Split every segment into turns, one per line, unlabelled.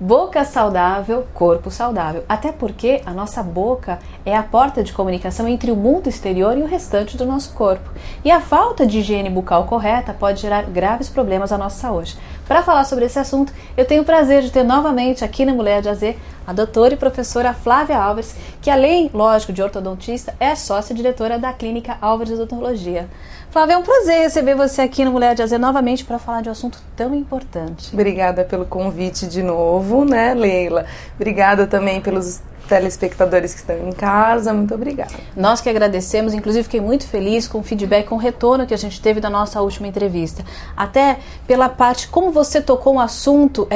Boca saudável, corpo saudável. Até porque a nossa boca é a porta de comunicação entre o mundo exterior e o restante do nosso corpo. E a falta de higiene bucal correta pode gerar graves problemas à nossa saúde. Para falar sobre esse assunto, eu tenho o prazer de ter novamente aqui na Mulher de AZ a doutora e professora Flávia Álvares, que além, lógico, de ortodontista, é sócia-diretora da Clínica Álvares Odontologia. Flávia, é um prazer receber você aqui no Mulher de AZ novamente para falar de um assunto tão importante.
Obrigada pelo convite de novo, né, Leila? Obrigada também pelos telespectadores que estão em casa, muito obrigada.
Nós que agradecemos, inclusive fiquei muito feliz com o feedback, com o retorno que a gente teve da nossa última entrevista. Até pela parte, como você tocou um assunto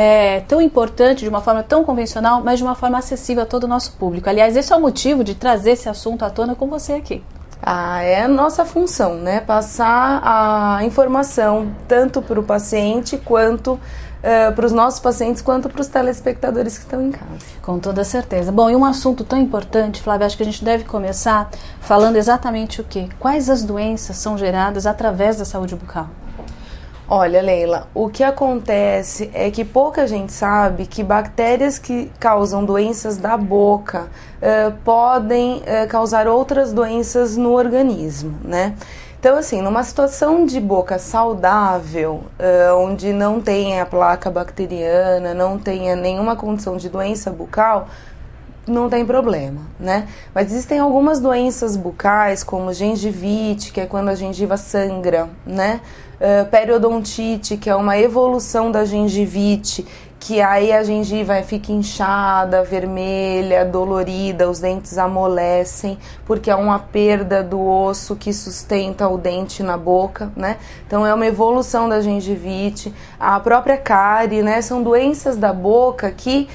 tão importante, de uma forma tão convencional, mas de uma forma acessível a todo o nosso público. Aliás, esse é o motivo de trazer esse assunto à tona com você aqui.
É a nossa função, né? Passar a informação tanto para o paciente quanto para os nossos pacientes, quanto para os telespectadores que estão em casa.
Com toda certeza. Bom, e um assunto tão importante, Flávia, acho que a gente deve começar falando exatamente o quê? Quais as doenças são geradas através da saúde bucal?
Olha, Leila, o que acontece é que pouca gente sabe que bactérias que causam doenças da boca podem causar outras doenças no organismo, né? Então, assim, numa situação de boca saudável, onde não tem a placa bacteriana, não tenha nenhuma condição de doença bucal, não tem problema, né? Mas existem algumas doenças bucais, como gengivite, que é quando a gengiva sangra, né? Periodontite, que é uma evolução da gengivite, que aí a gengiva fica inchada, vermelha, dolorida, os dentes amolecem, porque é uma perda do osso que sustenta o dente na boca, né? Então é uma evolução da gengivite. A própria cárie, né? São doenças da boca que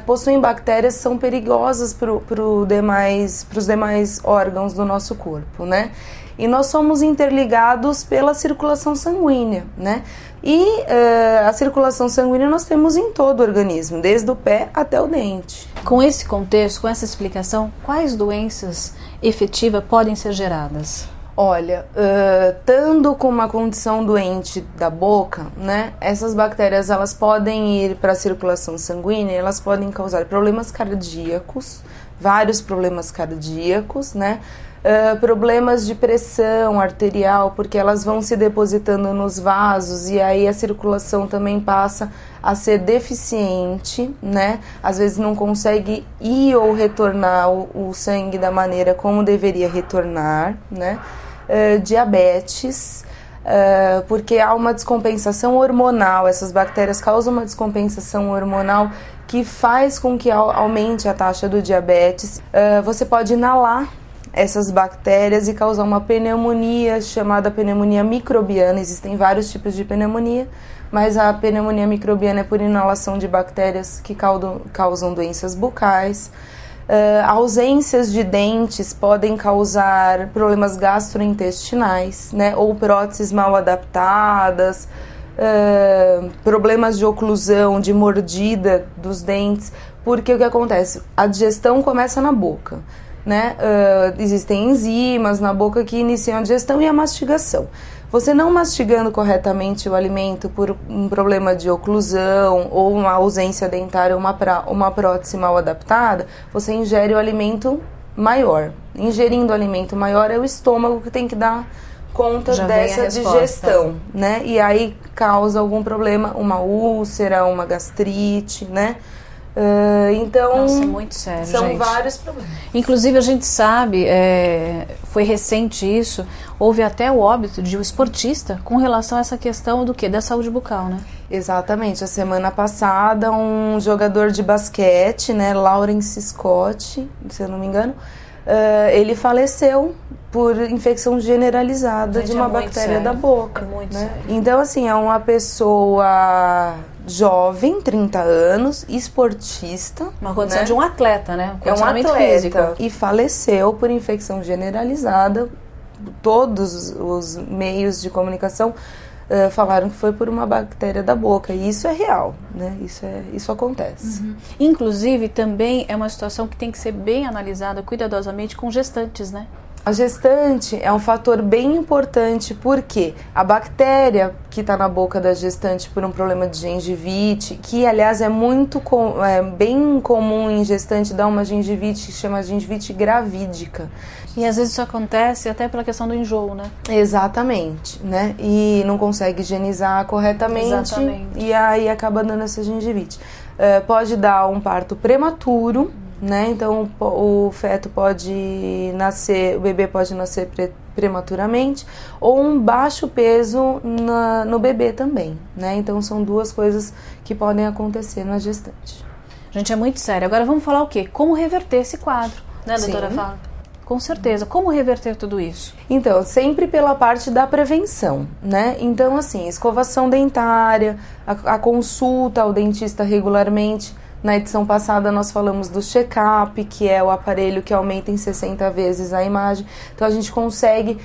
possuem bactérias que são perigosas para os demais órgãos do nosso corpo, né? E nós somos interligados pela circulação sanguínea, né? E a circulação sanguínea nós temos em todo o organismo, desde o pé até o dente.
Com esse contexto, com essa explicação, quais doenças efetivas podem ser geradas?
Olha, estando com uma condição doente da boca, né, essas bactérias elas podem ir para a circulação sanguínea, elas podem causar problemas cardíacos, vários problemas cardíacos, né? Problemas de pressão arterial, porque elas vão se depositando nos vasos e aí a circulação também passa a ser deficiente, né? Às vezes não consegue ir ou retornar o sangue da maneira como deveria retornar, né? Diabetes, porque há uma descompensação hormonal, essas bactérias causam uma descompensação hormonal que faz com que aumente a taxa do diabetes. Você pode inalar essas bactérias e causar uma pneumonia chamada pneumonia microbiana. Existem vários tipos de pneumonia, mas a pneumonia microbiana é por inalação de bactérias que causam doenças bucais. Ausências de dentes podem causar problemas gastrointestinais, né, ou próteses mal adaptadas, problemas de oclusão, de mordida dos dentes, porque o que acontece? A digestão começa na boca, né? Existem enzimas na boca que iniciam a digestão e a mastigação. Você não mastigando corretamente o alimento por um problema de oclusão ou uma ausência dentária ou uma prótese mal adaptada, você ingere o alimento maior. Ingerindo o alimento maior é o estômago que tem que dar conta dessa digestão, né? E aí causa algum problema, uma úlcera, uma gastrite, né? Então,
nossa, é muito sério,
são
gente.
Vários problemas.
Inclusive a gente sabe, foi recente isso, houve até o óbito de um esportista com relação a essa questão do quê? Da saúde bucal, né?
Exatamente, a semana passada um jogador de basquete, né, Lawrence Scott, se eu não me engano, ele faleceu por infecção generalizada de uma bactéria da boca.
Muito
né?
sério.
Então, assim, é uma pessoa jovem, 30 anos, esportista.
Uma condição
né?
de um atleta, né?
É um atleta.
Físico.
E faleceu por infecção generalizada. Todos os meios de comunicação falaram que foi por uma bactéria da boca. E isso é real, né? Isso acontece.
Uhum. Inclusive, também é uma situação que tem que ser bem analisada cuidadosamente com gestantes, né?
A gestante é um fator bem importante porque a bactéria que está na boca da gestante por um problema de gengivite, que aliás é bem comum em gestante dar uma gengivite que chama gengivite gravídica.
E às vezes isso acontece até pela questão do enjoo, né?
Exatamente, né? E não consegue higienizar corretamente.
Exatamente.
E aí acaba dando essa gengivite. Pode dar um parto prematuro, né? Então o feto pode nascer, o bebê pode nascer prematuramente, ou um baixo peso no bebê também, né? Então são duas coisas que podem acontecer na gestante.
Gente, é muito sério. Agora vamos falar o quê? Como reverter esse quadro, né, doutora
Sim.
Fala? Com certeza. Como reverter tudo isso?
Então, sempre pela parte da prevenção, né? Então, assim, escovação dentária, a consulta ao dentista regularmente. Na edição passada nós falamos do check-up, que é o aparelho que aumenta em 60 vezes a imagem. Então, a gente consegue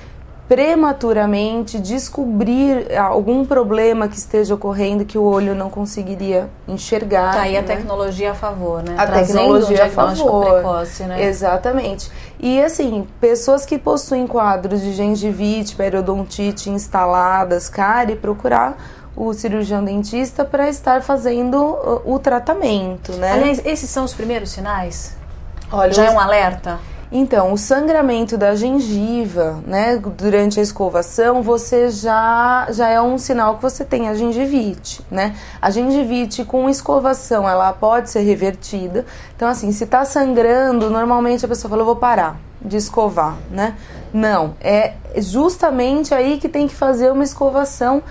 prematuramente descobrir algum problema que esteja ocorrendo que o olho não conseguiria enxergar.
Tá aí,
né?
a tecnologia a favor, né?
A
Trazendo
tecnologia
um diagnóstico
a favor.
precoce, né?
Exatamente. E assim, pessoas que possuem quadros de gengivite, periodontite instaladas, cárie, procurar o cirurgião dentista para estar fazendo o tratamento, né?
Aliás, esses são os primeiros sinais?
Olha,
já é um alerta?
Então, o sangramento da gengiva, né, durante a escovação, você já é um sinal que você tem a gengivite, né? A gengivite com escovação, ela pode ser revertida. Então, assim, se tá sangrando, normalmente a pessoa fala, eu vou parar de escovar, né? Não, é justamente aí que tem que fazer uma escovação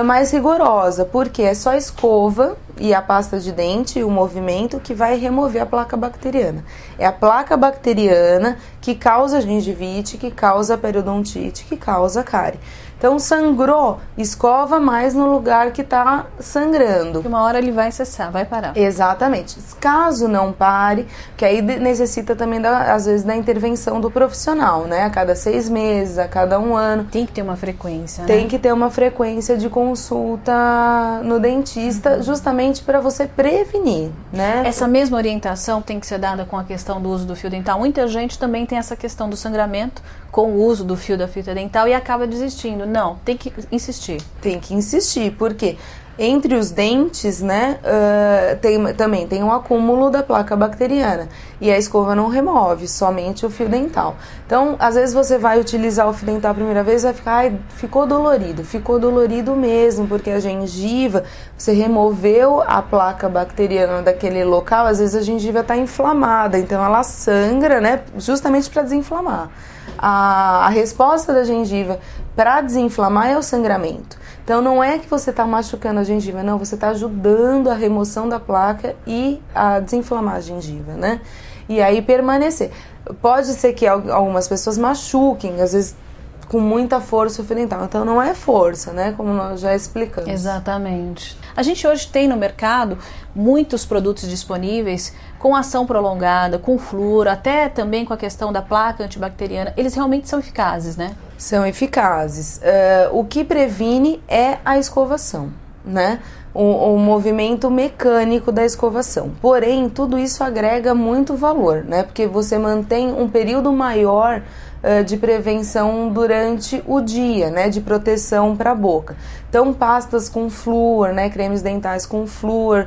mais rigorosa, porque é só escova e a pasta de dente, o movimento que vai remover a placa bacteriana. É a placa bacteriana que causa gengivite, que causa periodontite, que causa cárie. Então, sangrou, escova mais no lugar que está sangrando.
Uma hora ele vai cessar, vai parar.
Exatamente. Caso não pare, que aí necessita também, às vezes, da intervenção do profissional, né? A cada 6 meses, a cada 1 ano.
Tem que ter uma frequência, né?
Tem que ter uma frequência de consulta no dentista, justamente para você prevenir, né?
Essa mesma orientação tem que ser dada com a questão do uso do fio dental. Muita gente também tem essa questão do sangramento com o uso do fio da fita dental e acaba desistindo. Não, tem que insistir.
Tem que insistir, porque entre os dentes, né, também tem um acúmulo da placa bacteriana e a escova não remove, somente o fio dental. Então, às vezes você vai utilizar o fio dental a primeira vez e vai ficar, ai, ficou dolorido mesmo, porque a gengiva, você removeu a placa bacteriana daquele local, às vezes a gengiva está inflamada, então ela sangra, né, justamente para desinflamar. A resposta da gengiva para desinflamar é o sangramento. Então não é que você está machucando a gengiva, não, você está ajudando a remoção da placa e a desinflamar a gengiva, né? E aí permanecer. Pode ser que algumas pessoas machuquem, às vezes com muita força o fio dental. Então não é força, né? Como nós já explicamos.
Exatamente. A gente hoje tem no mercado muitos produtos disponíveis com ação prolongada, com flúor, até também com a questão da placa antibacteriana. Eles realmente são eficazes, né?
São eficazes. O que previne é a escovação, né? O movimento mecânico da escovação. Porém, tudo isso agrega muito valor, né? Porque você mantém um período maior de prevenção durante o dia, né, de proteção para a boca. Então, pastas com flúor, né, cremes dentais com flúor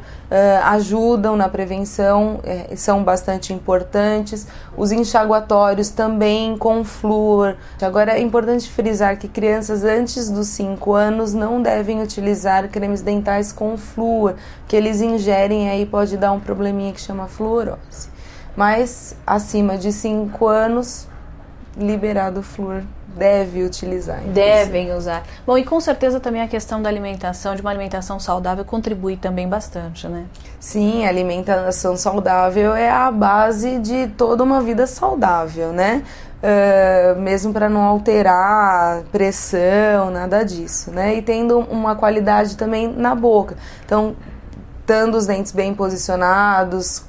ajudam na prevenção, são bastante importantes. Os enxaguatórios também com flúor. Agora, é importante frisar que crianças antes dos 5 anos não devem utilizar cremes dentais com flúor, que eles ingerem e aí pode dar um probleminha que chama fluorose. Mas, acima de 5 anos, liberado o flúor, deve utilizar. Inclusive.
Devem usar. Bom, e com certeza também a questão da alimentação, de uma alimentação saudável, contribui também bastante, né?
Sim, a alimentação saudável é a base de toda uma vida saudável, né? Mesmo para não alterar pressão, nada disso, né? E tendo uma qualidade também na boca. Então, estando os dentes bem posicionados,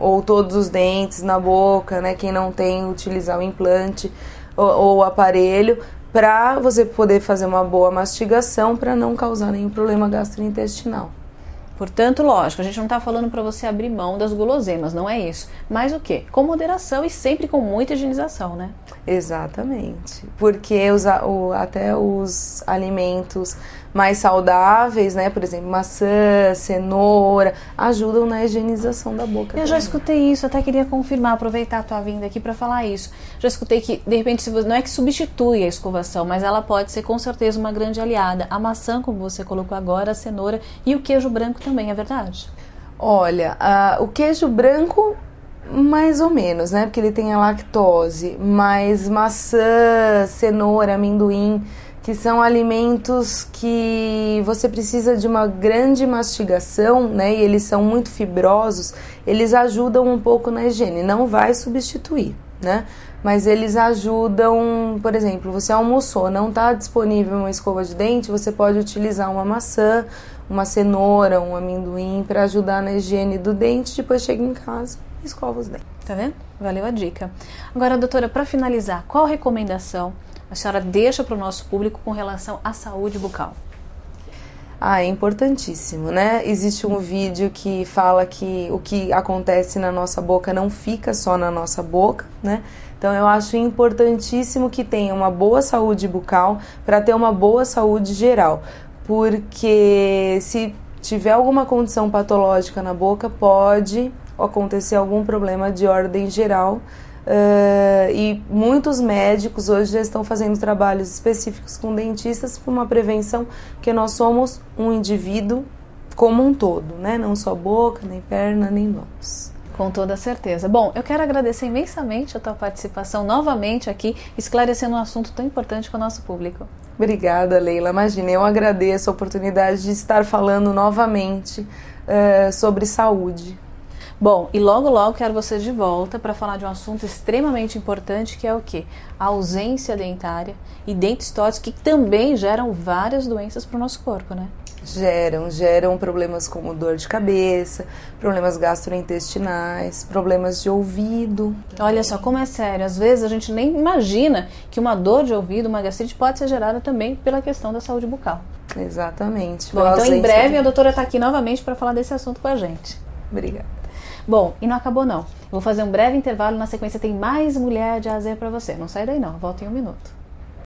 ou todos os dentes na boca, né? Quem não tem, utilizar o implante ou o aparelho, para você poder fazer uma boa mastigação, para não causar nenhum problema gastrointestinal.
Portanto, lógico, a gente não está falando para você abrir mão das guloseimas, não é isso. Mas o quê? Com moderação e sempre com muita higienização, né?
Exatamente. Porque até os alimentos mais saudáveis, né? Por exemplo, maçã, cenoura, ajudam na higienização da boca.
Eu já escutei isso, até queria confirmar, aproveitar a tua vinda aqui para falar isso. Já escutei que, de repente, não é que substitui a escovação, mas ela pode ser com certeza uma grande aliada. A maçã, como você colocou agora, a cenoura e o queijo branco também, é verdade?
Olha, o queijo branco, mais ou menos, né? Porque ele tem a lactose, mas maçã, cenoura, amendoim, que são alimentos que você precisa de uma grande mastigação, né? E eles são muito fibrosos, eles ajudam um pouco na higiene. Não vai substituir, né? Mas eles ajudam, por exemplo, você almoçou, não está disponível uma escova de dente, você pode utilizar uma maçã, uma cenoura, um amendoim para ajudar na higiene do dente. Depois chega em casa e escova os dentes.
Tá vendo? Valeu a dica. Agora, doutora, para finalizar, qual recomendação a senhora deixa para o nosso público com relação à saúde bucal?
É importantíssimo, né? Existe um vídeo que fala que o que acontece na nossa boca não fica só na nossa boca, né? Então eu acho importantíssimo que tenha uma boa saúde bucal para ter uma boa saúde geral, porque se tiver alguma condição patológica na boca, pode acontecer algum problema de ordem geral. E muitos médicos hoje já estão fazendo trabalhos específicos com dentistas para uma prevenção, porque nós somos um indivíduo como um todo, né? Não só boca, nem perna, nem mãos.
Com toda certeza. Bom, eu quero agradecer imensamente a tua participação novamente aqui, esclarecendo um assunto tão importante para o nosso público.
Obrigada, Leila. Imagina, eu agradeço a oportunidade de estar falando novamente sobre saúde.
Bom, e logo logo quero você de volta para falar de um assunto extremamente importante, que é o quê? A ausência dentária e dentes tóxicos, que também geram várias doenças para o nosso corpo, né?
Geram problemas como dor de cabeça, problemas gastrointestinais, problemas de ouvido.
Olha só como é sério, às vezes a gente nem imagina que uma dor de ouvido, uma gastrite pode ser gerada também pela questão da saúde bucal.
Exatamente.
Bom, então em breve a doutora está aqui novamente para falar desse assunto com a gente.
Obrigada.
Bom, e não acabou não. Vou fazer um breve intervalo, na sequência tem mais Mulher de A a Z para você. Não sai daí não, volta em um minuto.